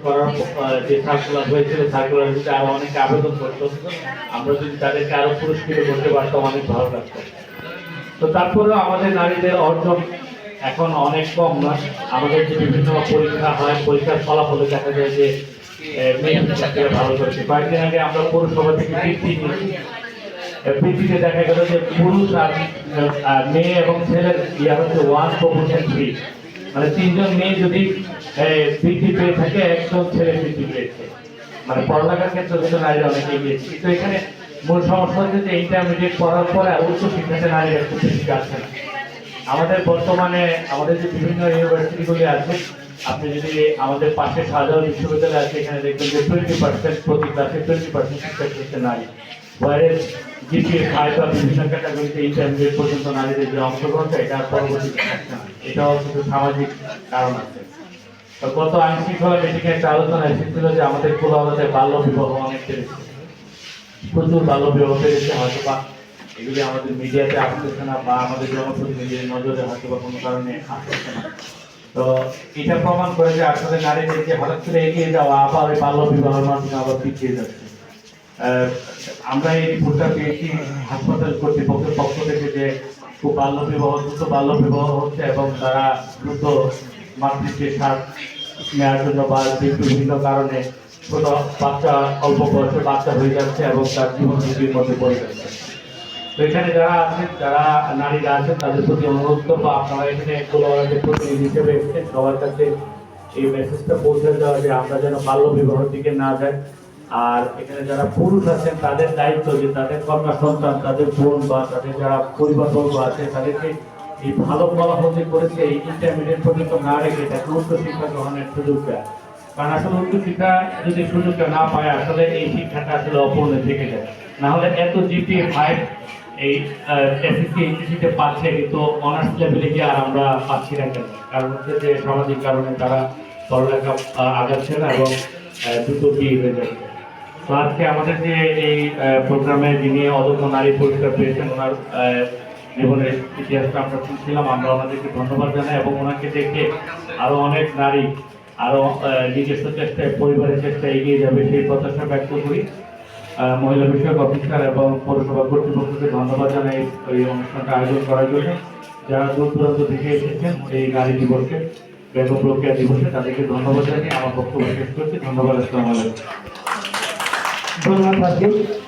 করার যে সার্কুলার হয়েছিল সার্কুলার যদি আরো অনেকে আবেদন করতো, আমরা যদি তাদেরকে আরো পুরস্কৃত করতে পারতাম অনেক ভালো লাগতো। তো তারপরেও আমাদের নারীদের অর্জন এখন অনেক কম নয়। আমাদের যে বিভিন্ন পরীক্ষা হয়, পরীক্ষার ফলাফলে দেখা যায় যে মেয়ে ভালো করেছে। কয়েকদিন আগে আমরা পৌরসভা থেকে বৃত্তি নিয়েছি, বৃত্তিতে দেখা গেল যে পুরুষ আর মেয়ে এবং ছেলের ইয়া হচ্ছে 1/3, মানে 3জন মেয়ে যদি বৃত্তি পেয়ে থাকে, একজন ছেলে বৃত্তি পেয়েছে। মানে পড়ালেখার ক্ষেত্রে কিন্তু নারীরা অনেক এগিয়েছে, কিন্তু এখানে মূল সমস্যা হচ্ছে যে ইন্টারমিডিয়েট পড়ার পরে আর উচ্চ শিক্ষাতে নারীরা খুব বেশি যাচ্ছে না। আমাদের বর্তমানে আমাদের যে বিভিন্ন ইউনিভার্সিটিগুলি আছে, আপনি যদি আমাদের পাশে শাহজালাল বিশ্ববিদ্যালয় আছে, এখানে দেখবেন যে 20% প্রতি ক্লাসে 20% শিক্ষার্থী হচ্ছে নারী। ওয়ারেস জিপিএ 5 বা বিভিন্ন ক্যাটাগরিতে ইন্টারমিডিয়েট পর্যন্ত নারীদের যে অংশগ্রহণটা, এটা পরবর্তীতে থাকছে না। এটাও কিছু সামাজিক কারণ আছে। তো গত আইন শৃঙ্খলা মিটিংয়ে একটা আলোচনা এসেছিল যে আমাদের কোলাহলতে বাল্য বিবাহ অনেক বেড়েছে, প্রচুর বাল্য বিবাহ বেড়েছে। হয়তো বা এগুলি আমাদের মিডিয়াতে আসতেছে না বা আমাদের জনপ্রতিনিধির নজরে হয়তো বা কোনো কারণে আসতেছে না। তো এটা প্রমাণ করে যে আসলে নারীদের যে হঠাৎ করে এগিয়ে যাওয়া, আবার ওই বাল্য বিবাহের মাধ্যমে আবার পিছিয়ে যাচ্ছে। আমরা এই রিপোর্টটা পেয়েছি হাসপাতাল কর্তৃপক্ষের পক্ষ থেকে যে খুব দ্রুত বাল্য বিবাহ হচ্ছে এবং তারা দ্রুত মাতৃত্বের স্বাদ নেওয়ার জন্য বা বিভিন্ন কারণে ছোট বাচ্চা, অল্প বয়সে বাচ্চা হয়ে যাচ্ছে এবং তার জীবন ঝুঁকির মধ্যে পড়ে যাচ্ছে। তো এখানে যারা আছেন, যারা নারীরা আছেন, তাদের প্রতি অনুরোধ করবো, আপনারা এখানে কোলাহলের প্রতিনিধি হিসেবে এসেছেন, সবার কাছে এই মেসেজটা পৌঁছে দেওয়া যে আমরা যেন বাল্য বিবাহের দিকে না যাই। আর এখানে যারা পুরুষ আছেন, তাদের দায়িত্ব যে তাদের কন্যা সন্তান, তাদের বোন বা তাদের যারা পরিবারবর্গ আছে, তাদেরকে এই ভালো ফলাফল যে করেছে এই ইন্টারমিডিয়েট পর্যন্ত না রেখে তাকে উচ্চ শিক্ষা গ্রহণের সুযোগ দেয়। কারণ আসলে উচ্চ শিক্ষা যদি সুযোগটা না পায়, আসলে এই শিক্ষাটা আসলে অপূর্ণ থেকে যায়। না হলে এত জিপিএ 5 এই এসএসসি এইচএসসিতে পাচ্ছে, কিন্তু অনার্স লেভেলে গিয়ে আর আমরা পাচ্ছি না কেন? কারণ হচ্ছে যে সামাজিক কারণে তারা পড়ালেখা আগাচ্ছে না এবং দ্রুত বিয়ে হয়ে যাচ্ছে। তো আজকে আমাদের যে এই প্রোগ্রামে যিনি অদম্য নারী পুরস্কার পেয়েছেন, ওনার জীবনের ইতিহাসটা আমরা শুনছিলাম, আমরা ওনাদেরকে ধন্যবাদ জানাই এবং ওনাকে দেখে আরো অনেক নারী আরো নিজস্ব চেষ্টায়, পরিবারের চেষ্টায় এগিয়ে যাবে সেই প্রত্যাশা ব্যক্ত করি। মহিলা বিষয়ক অফিসার এবং পৌরসভা কর্তৃপক্ষকে ধন্যবাদ জানাই এই অনুষ্ঠানটা আয়োজন করার জন্য। যারা দূর দূরান্ত থেকে এসেছেন এই নারী দিবসে, বেগম রোকেয়া দিবসে, তাদেরকে ধন্যবাদ জানিয়ে আমার বক্তব্য শেষ করছি। ধন্যবাদ। আসসালামু আলাইকুম। ধন্যবাদ।